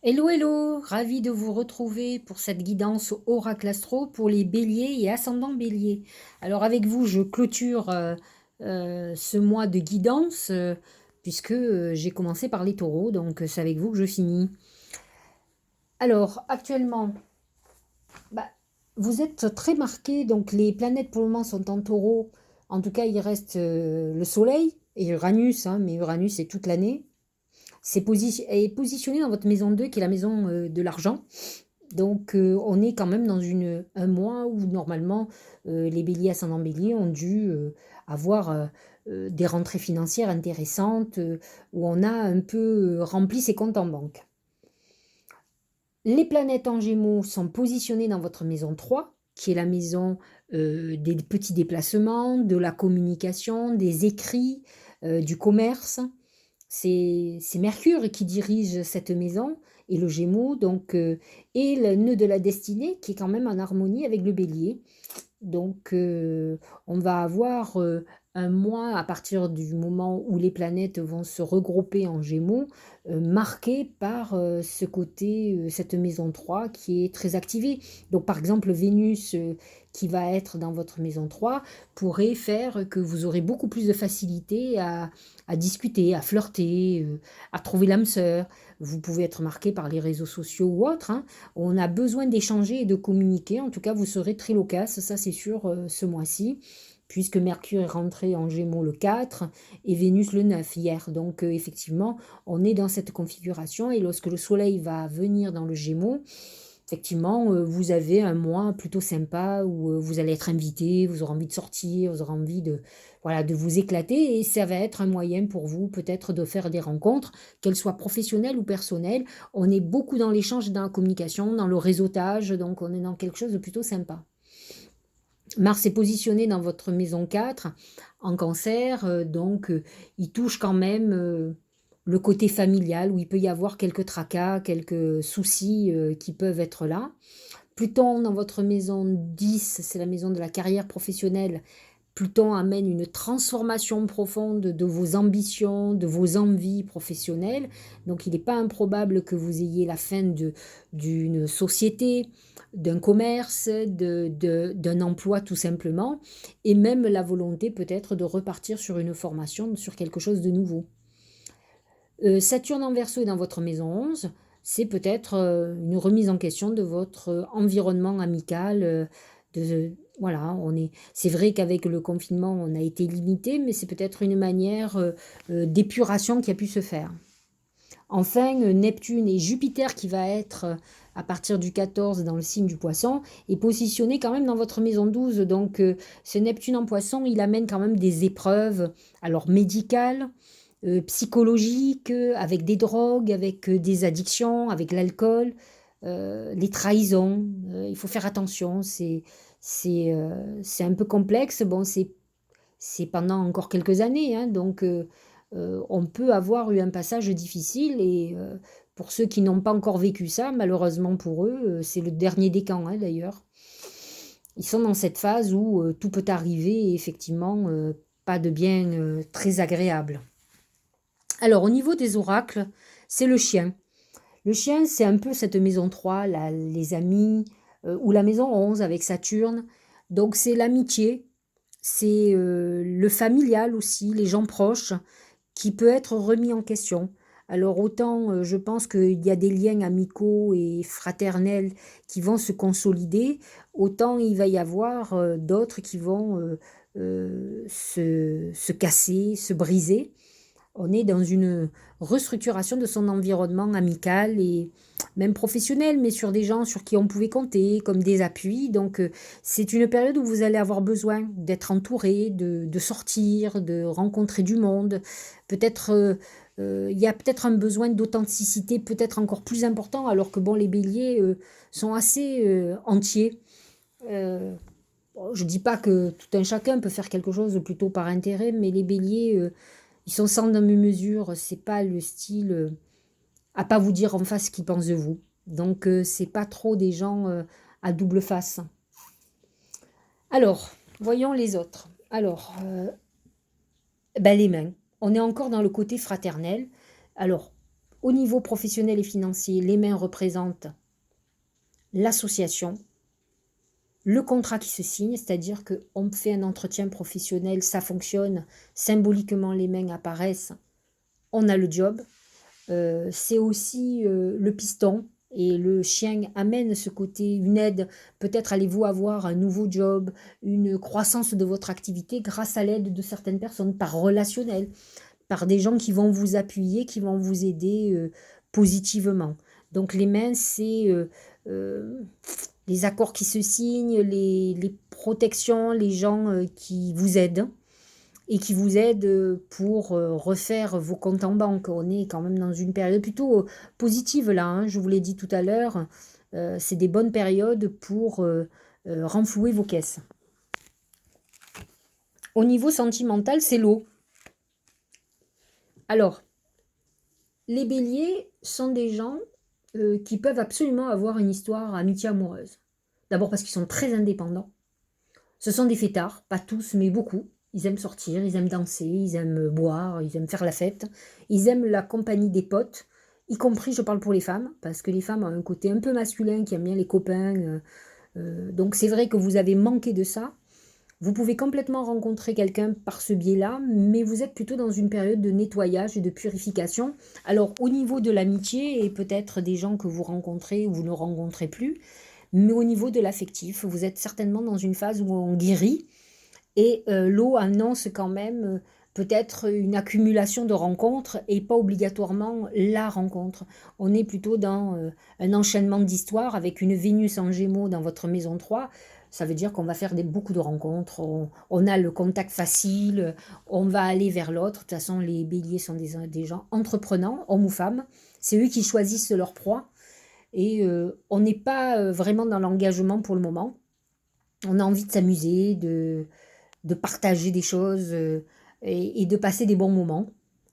Hello, hello, ravi de vous retrouver pour cette guidance Oracle Astro pour les béliers et ascendants béliers. Alors avec vous, je clôture ce mois de guidance puisque j'ai commencé par les taureaux, donc c'est avec vous que je finis. Alors actuellement, bah, vous êtes très marqué, donc les planètes pour le moment sont en taureau. En tout cas, il reste le Soleil et Uranus, hein, mais Uranus c'est toute l'année. Est positionné dans votre maison 2 qui est la maison de l'argent. Donc, on est quand même dans un mois où normalement les béliers ascendant bélier ont dû avoir des rentrées financières intéressantes, où on a un peu rempli ses comptes en banque. Les planètes en gémeaux sont positionnées dans votre maison 3, qui est la maison des petits déplacements, de la communication, des écrits, du commerce. C'est Mercure qui dirige cette maison et le Gémeaux, donc, et le nœud de la destinée qui est quand même en harmonie avec le Bélier. Donc, on va avoir un mois à partir du moment où les planètes vont se regrouper en Gémeaux, marqué par ce côté, cette maison 3 qui est très activée. Donc, par exemple, Vénus qui va être dans votre maison 3 pourrait faire que vous aurez beaucoup plus de facilité à discuter, à flirter, à trouver l'âme sœur. Vous pouvez être marqué par les réseaux sociaux ou autres, hein. On a besoin d'échanger et de communiquer. En tout cas, vous serez très loquace, ça c'est sûr, ce mois-ci, puisque Mercure est rentré en Gémeaux le 4 et Vénus le 9 hier. Donc, effectivement, on est dans cette configuration. Et lorsque le Soleil va venir dans le Gémeaux, effectivement, vous avez un mois plutôt sympa où vous allez être invité, vous aurez envie de sortir, vous aurez envie de, voilà, de vous éclater et ça va être un moyen pour vous peut-être de faire des rencontres, qu'elles soient professionnelles ou personnelles. On est beaucoup dans l'échange, dans la communication, dans le réseautage, donc on est dans quelque chose de plutôt sympa. Mars est positionné dans votre maison 4 en cancer, donc il touche quand même le côté familial où il peut y avoir quelques tracas, quelques soucis qui peuvent être là. Pluton dans votre maison 10, c'est la maison de la carrière professionnelle. Pluton amène une transformation profonde de vos ambitions, de vos envies professionnelles. Donc il n'est pas improbable que vous ayez la fin d'une société, d'un commerce, d'un emploi tout simplement, et même la volonté peut-être de repartir sur une formation, sur quelque chose de nouveau. Saturne en Verseau est dans votre maison 11, c'est peut-être une remise en question de votre environnement amical. Voilà, c'est vrai qu'avec le confinement, on a été limité, mais c'est peut-être une manière d'épuration qui a pu se faire. Enfin, Neptune et Jupiter, qui va être à partir du 14 dans le signe du Poisson, est positionné quand même dans votre maison 12. Donc, ce Neptune en Poisson, il amène quand même des épreuves, alors médicales, psychologiques, avec des drogues, avec des addictions, avec l'alcool, les trahisons. Il faut faire attention, c'est un peu complexe. Bon, c'est pendant encore quelques années, hein, donc on peut avoir eu un passage difficile et pour ceux qui n'ont pas encore vécu ça, malheureusement pour eux, c'est le dernier des camps, hein, d'ailleurs. Ils sont dans cette phase où tout peut arriver et effectivement pas de bien très agréable. Alors au niveau des oracles, c'est le chien. Le chien, c'est un peu cette maison 3, les amis, ou la maison 11 avec Saturne. Donc c'est l'amitié, c'est le familial aussi, les gens proches, qui peut être remis en question. Alors autant je pense qu'il y a des liens amicaux et fraternels qui vont se consolider, autant il va y avoir d'autres qui vont se casser, se briser. On est dans une restructuration de son environnement amical et même professionnel, mais sur des gens sur qui on pouvait compter, comme des appuis. Donc, c'est une période où vous allez avoir besoin d'être entouré, de sortir, de rencontrer du monde. Peut-être, il y a peut-être un besoin d'authenticité peut-être encore plus important, alors que bon, les béliers sont assez entiers. Euh, bon, je ne dis pas que tout un chacun peut faire quelque chose plutôt par intérêt, mais les béliers ils sont sans demi-mesure, c'est pas le style à pas vous dire en face ce qu'ils pensent de vous. Donc c'est pas trop des gens à double face. Alors, voyons les autres. Alors, ben, les mains. On est encore dans le côté fraternel. Alors, Au niveau professionnel et financier, les mains représentent l'association, le contrat qui se signe, c'est-à-dire qu'on fait un entretien professionnel, ça fonctionne, symboliquement les mains apparaissent, on a le job. C'est aussi le piston et le chien amène ce côté, une aide. Peut-être allez-vous avoir un nouveau job, une croissance de votre activité grâce à l'aide de certaines personnes, par relationnel, par des gens qui vont vous appuyer, qui vont vous aider positivement. Donc les mains, c'est euh, les accords qui se signent, les protections, les gens qui vous aident et qui vous aident pour refaire vos comptes en banque. On est quand même dans une période plutôt positive là, hein, je vous l'ai dit tout à l'heure. C'est des bonnes périodes pour renflouer vos caisses. Au niveau sentimental, c'est l'eau. Alors, les béliers sont des gens qui peuvent absolument avoir une histoire amitié amoureuse. D'abord parce qu'ils sont très indépendants. Ce sont des fêtards, pas tous, mais beaucoup. Ils aiment sortir, ils aiment danser, ils aiment boire, ils aiment faire la fête. Ils aiment la compagnie des potes, y compris, je parle pour les femmes, parce que les femmes ont un côté un peu masculin qui aime bien les copains. Donc c'est vrai que vous avez manqué de ça. Vous pouvez complètement rencontrer quelqu'un par ce biais-là, mais vous êtes plutôt dans une période de nettoyage et de purification. Alors au niveau de l'amitié et peut-être des gens que vous rencontrez ou vous ne rencontrez plus, mais au niveau de l'affectif, vous êtes certainement dans une phase où on guérit et l'eau annonce quand même peut-être une accumulation de rencontres et pas obligatoirement la rencontre. On est plutôt dans un enchaînement d'histoires avec une Vénus en Gémeaux dans votre maison 3. Ça veut dire qu'on va faire beaucoup de rencontres, on a le contact facile, on va aller vers l'autre. De toute façon, les béliers sont des gens entreprenants, hommes ou femmes. C'est eux qui choisissent leur proie. Et on n'est pas vraiment dans l'engagement pour le moment. On a envie de s'amuser, de partager des choses et de passer des bons moments.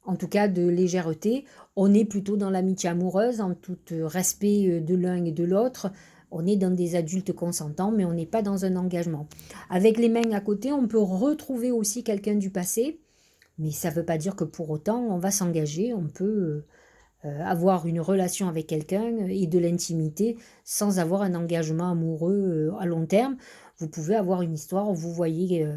En tout cas, de légèreté. On est plutôt dans l'amitié amoureuse, en tout respect de l'un et de l'autre. On est dans des adultes consentants, mais on n'est pas dans un engagement. Avec les mains à côté, on peut retrouver aussi quelqu'un du passé, mais ça ne veut pas dire que pour autant on va s'engager. On peut avoir une relation avec quelqu'un et de l'intimité sans avoir un engagement amoureux à long terme. Vous pouvez avoir une histoire où vous voyez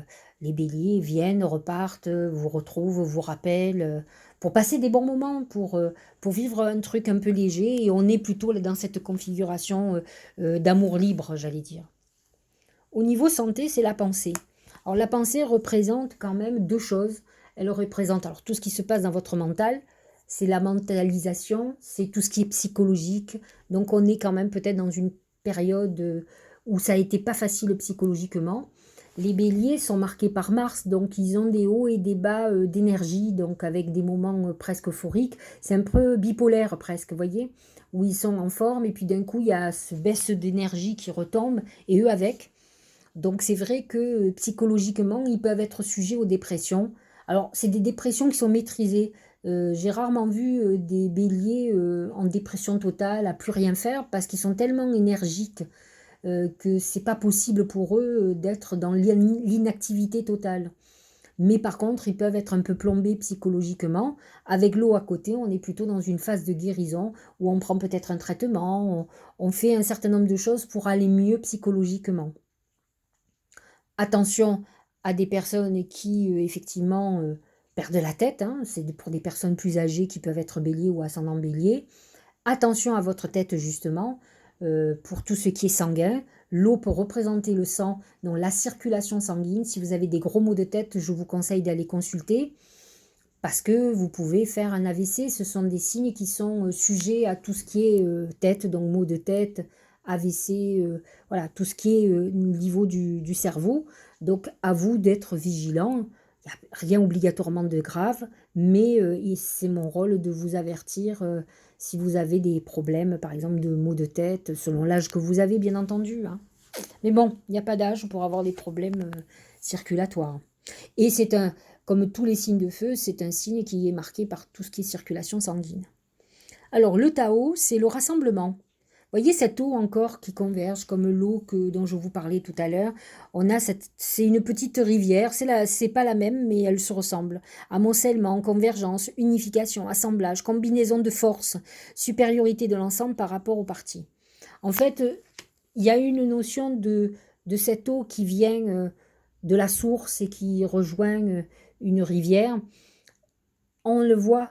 les béliers viennent, repartent, vous retrouvent, vous rappellent, pour passer des bons moments, pour vivre un truc un peu léger. Et on est plutôt dans cette configuration d'amour libre, j'allais dire. Au niveau santé, c'est la pensée. Alors la pensée représente quand même deux choses. Elle représente alors tout ce qui se passe dans votre mental, c'est la mentalisation, c'est tout ce qui est psychologique. Donc on est quand même peut-être dans une période où ça a été pas facile psychologiquement. Les béliers sont marqués par Mars, donc ils ont des hauts et des bas d'énergie, donc avec des moments presque euphoriques. C'est un peu bipolaire presque, vous voyez, où ils sont en forme et puis d'un coup il y a ce baisse d'énergie qui retombe et eux avec. Donc c'est vrai que psychologiquement, ils peuvent être sujets aux dépressions. Alors, c'est des dépressions qui sont maîtrisées. J'ai rarement vu des béliers en dépression totale, à plus rien faire, parce qu'ils sont tellement énergiques que c'est pas possible pour eux d'être dans l'inactivité totale. Mais par contre, ils peuvent être un peu plombés psychologiquement. Avec l'eau à côté, on est plutôt dans une phase de guérison où on prend peut-être un traitement, on fait un certain nombre de choses pour aller mieux psychologiquement. Attention à des personnes qui, effectivement, perdent la tête, hein, c'est pour des personnes plus âgées qui peuvent être bélier ou ascendant bélier. Attention à votre tête, justement, pour tout ce qui est sanguin. L'eau peut représenter le sang, donc la circulation sanguine. Si vous avez des gros maux de tête, je vous conseille d'aller consulter parce que vous pouvez faire un AVC. Ce sont des signes qui sont sujets à tout ce qui est tête, donc maux de tête, AVC, voilà, tout ce qui est au niveau du cerveau. Donc à vous d'être vigilant. Il n'y a rien obligatoirement de grave, mais c'est mon rôle de vous avertir si vous avez des problèmes, par exemple de maux de tête, selon l'âge que vous avez, bien entendu, hein. Mais bon, il n'y a pas d'âge pour avoir des problèmes circulatoires. Et c'est un, comme tous les signes de feu, c'est un signe qui est marqué par tout ce qui est circulation sanguine. Alors le Tao, c'est le rassemblement. Voyez cette eau encore qui converge, comme l'eau dont je vous parlais tout à l'heure. C'est une petite rivière, c'est pas la même, mais elle se ressemble. Amoncellement, convergence, unification, assemblage, combinaison de forces, supériorité de l'ensemble par rapport aux parties. En fait, il y a une notion de cette eau qui vient de la source et qui rejoint une rivière. On le voit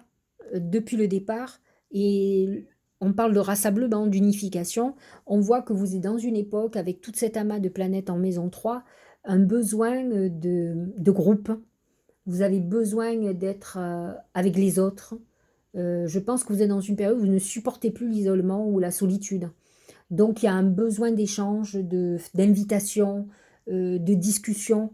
depuis le départ et on parle de rassemblement, d'unification. On voit que vous êtes dans une époque avec toute cette amas de planètes en maison 3, un besoin de groupe. Vous avez besoin d'être avec les autres. Je pense que vous êtes dans une période où vous ne supportez plus l'isolement ou la solitude. Donc il y a un besoin d'échange, d'invitation, de discussion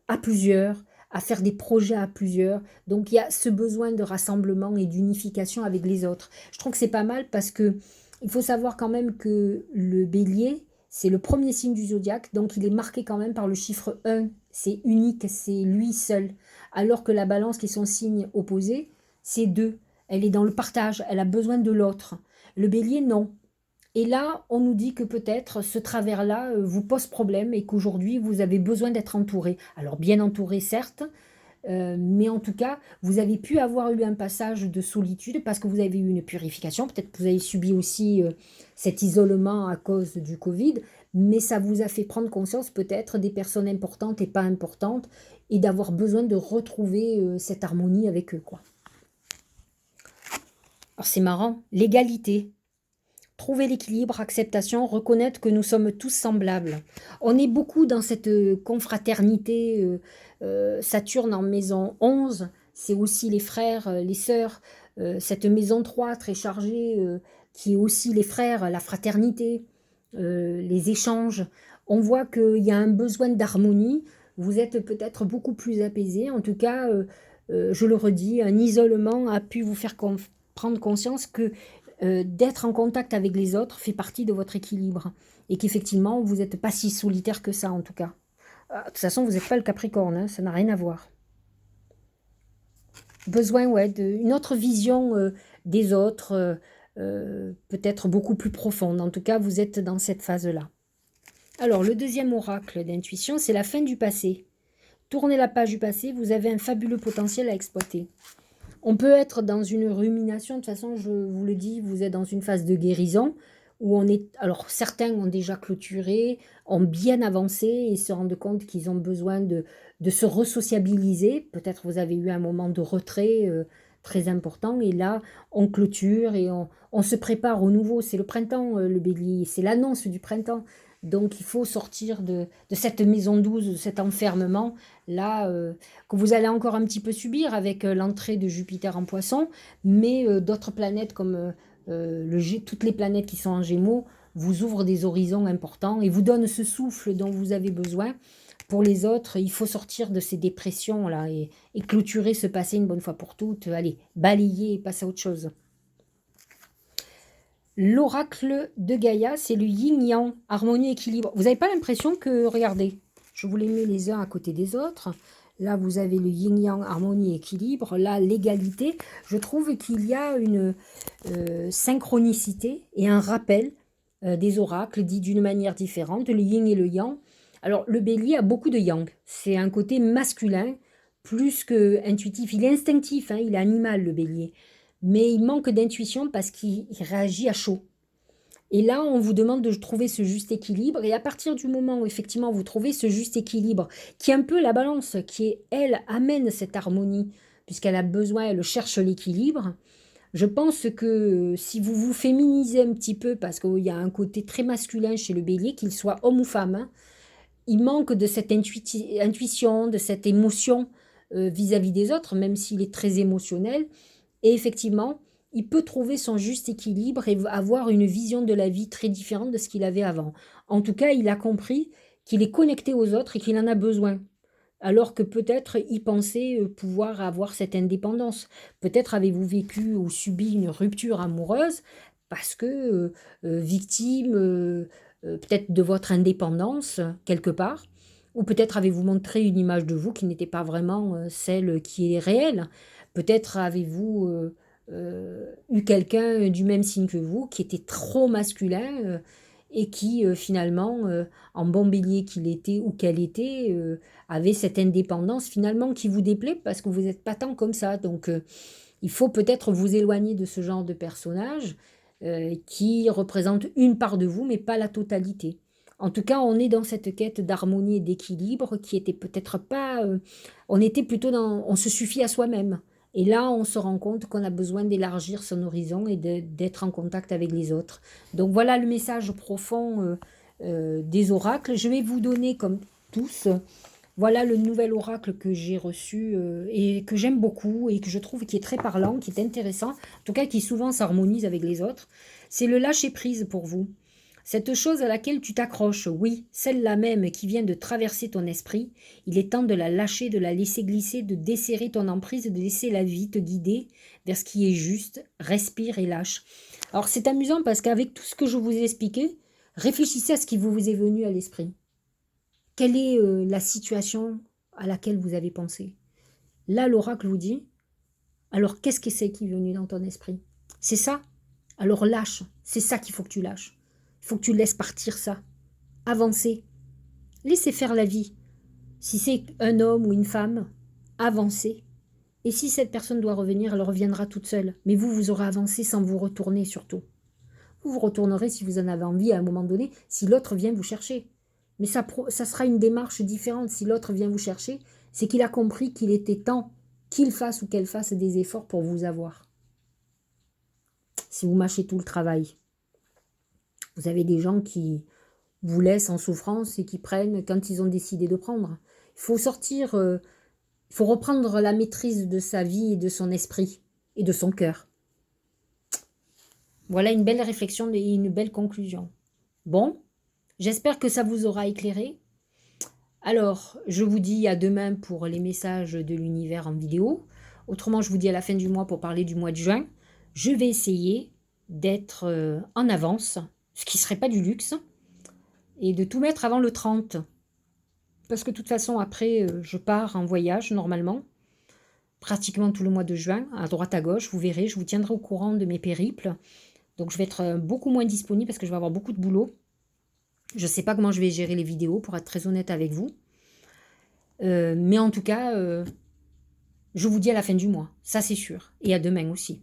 à plusieurs, à faire des projets à plusieurs. Donc il y a ce besoin de rassemblement et d'unification avec les autres. Je trouve que c'est pas mal parce que il faut savoir quand même que le bélier, c'est le premier signe du zodiaque, donc il est marqué quand même par le chiffre 1. C'est unique, c'est lui seul. Alors que la balance, qui est son signe opposé, c'est 2. Elle est dans le partage, elle a besoin de l'autre. Le bélier, non. Et là, on nous dit que peut-être ce travers-là vous pose problème et qu'aujourd'hui, vous avez besoin d'être entouré. Alors bien entouré, certes, mais en tout cas, vous avez pu avoir eu un passage de solitude parce que vous avez eu une purification. Peut-être que vous avez subi aussi cet isolement à cause du Covid, mais ça vous a fait prendre conscience peut-être des personnes importantes et pas importantes et d'avoir besoin de retrouver cette harmonie avec eux, quoi. Alors c'est marrant, l'égalité. Trouver l'équilibre, acceptation, reconnaître que nous sommes tous semblables. On est beaucoup dans cette confraternité. Saturne en maison 11, c'est aussi les frères, les sœurs. Cette maison 3 très chargée, qui est aussi les frères, la fraternité, les échanges. On voit qu'il y a un besoin d'harmonie. Vous êtes peut-être beaucoup plus apaisé. En tout cas, je le redis, un isolement a pu vous faire prendre conscience que d'être en contact avec les autres fait partie de votre équilibre et qu'effectivement, vous n'êtes pas si solitaire que ça, en tout cas. De toute façon, vous n'êtes pas le Capricorne, hein, ça n'a rien à voir. Besoin, ouais, d'une autre vision des autres, peut-être beaucoup plus profonde. En tout cas, vous êtes dans cette phase-là. Alors, le deuxième oracle d'intuition, c'est la fin du passé. Tournez la page du passé, vous avez un fabuleux potentiel à exploiter. On peut être dans une rumination, de toute façon, je vous le dis, vous êtes dans une phase de guérison où on est. Alors, certains ont déjà clôturé, ont bien avancé et se rendent compte qu'ils ont besoin de se resociabiliser. Peut-être vous avez eu un moment de retrait très important et là, on clôture et on se prépare au nouveau. C'est le printemps, le bélier, c'est l'annonce du printemps. Donc, il faut sortir de cette maison douce, de cet enfermement là que vous allez encore un petit peu subir avec l'entrée de Jupiter en Poisson, mais d'autres planètes comme toutes les planètes qui sont en Gémeaux vous ouvrent des horizons importants et vous donnent ce souffle dont vous avez besoin. Pour les autres, il faut sortir de ces dépressions-là et clôturer ce passé une bonne fois pour toutes. Allez, balayer et passer à autre chose. L'oracle de Gaïa, c'est le yin-yang, harmonie, équilibre. Vous n'avez pas l'impression que, regardez, je vous les mets les uns à côté des autres. Là, vous avez le yin-yang, harmonie, équilibre. Là, l'égalité. Je trouve qu'il y a une synchronicité et un rappel des oracles dits d'une manière différente, le yin et le yang. Alors, le bélier a beaucoup de yang. C'est un côté masculin, plus que intuitif. Il est instinctif, hein, il est animal, le bélier. Mais il manque d'intuition parce qu'il réagit à chaud. Et là, on vous demande de trouver ce juste équilibre. Et à partir du moment où effectivement vous trouvez ce juste équilibre, qui est un peu la balance, elle, amène cette harmonie, puisqu'elle a besoin, elle cherche l'équilibre, je pense que si vous vous féminisez un petit peu, parce qu'il y a un côté très masculin chez le bélier, qu'il soit homme ou femme, hein, il manque de cette intuition, de cette émotion vis-à-vis des autres, même s'il est très émotionnel. Et effectivement, il peut trouver son juste équilibre et avoir une vision de la vie très différente de ce qu'il avait avant. En tout cas, il a compris qu'il est connecté aux autres et qu'il en a besoin. Alors que peut-être il pensait pouvoir avoir cette indépendance. Peut-être avez-vous vécu ou subi une rupture amoureuse parce que victime peut-être de votre indépendance quelque part. Ou peut-être avez-vous montré une image de vous qui n'était pas vraiment celle qui est réelle. Peut-être avez-vous eu quelqu'un du même signe que vous, qui était trop masculin, et qui finalement, en bon bélier qu'il était ou qu'elle était, avait cette indépendance finalement qui vous déplaît parce que vous n'êtes pas tant comme ça. Donc il faut peut-être vous éloigner de ce genre de personnage qui représente une part de vous, mais pas la totalité. En tout cas, on est dans cette quête d'harmonie et d'équilibre qui était peut-être pas... on était plutôt dans... On se suffit à soi-même. Et là, on se rend compte qu'on a besoin d'élargir son horizon et d'être en contact avec les autres. Donc voilà le message profond des oracles. Je vais vous donner, comme tous, voilà le nouvel oracle que j'ai reçu et que j'aime beaucoup et que je trouve qui est très parlant, qui est intéressant, en tout cas qui souvent s'harmonise avec les autres. C'est le lâcher-prise pour vous. Cette chose à laquelle tu t'accroches, oui, celle-là même qui vient de traverser ton esprit, il est temps de la lâcher, de la laisser glisser, de desserrer ton emprise, de laisser la vie te guider vers ce qui est juste. Respire et lâche. Alors c'est amusant parce qu'avec tout ce que je vous ai expliqué, réfléchissez à ce qui vous est venu à l'esprit. Quelle est la situation à laquelle vous avez pensé? Là, l'oracle vous dit, alors qu'est-ce que c'est qui est venu dans ton esprit? C'est ça? Alors lâche, c'est ça qu'il faut que tu lâches. Il faut que tu laisses partir ça. Avancer. Laissez faire la vie. Si c'est un homme ou une femme, avancez. Et si cette personne doit revenir, elle reviendra toute seule. Mais vous, vous aurez avancé sans vous retourner surtout. Vous vous retournerez si vous en avez envie à un moment donné, si l'autre vient vous chercher. Mais ça sera une démarche différente. Si l'autre vient vous chercher, c'est qu'il a compris qu'il était temps qu'il fasse ou qu'elle fasse des efforts pour vous avoir. Si vous mâchez tout le travail, vous avez des gens qui vous laissent en souffrance et qui prennent quand ils ont décidé de prendre. Il faut sortir, il faut reprendre la maîtrise de sa vie et de son esprit et de son cœur. Voilà une belle réflexion et une belle conclusion. Bon, j'espère que ça vous aura éclairé. Alors, je vous dis à demain pour les messages de l'univers en vidéo. Autrement, je vous dis à la fin du mois pour parler du mois de juin. Je vais essayer d'être en avance, ce qui ne serait pas du luxe, et de tout mettre avant le 30. Parce que de toute façon, après, je pars en voyage normalement, pratiquement tout le mois de juin, à droite à gauche. Vous verrez, je vous tiendrai au courant de mes périples. Donc, je vais être beaucoup moins disponible parce que je vais avoir beaucoup de boulot. Je ne sais pas comment je vais gérer les vidéos, pour être très honnête avec vous. Mais en tout cas, je vous dis à la fin du mois, ça c'est sûr. Et à demain aussi.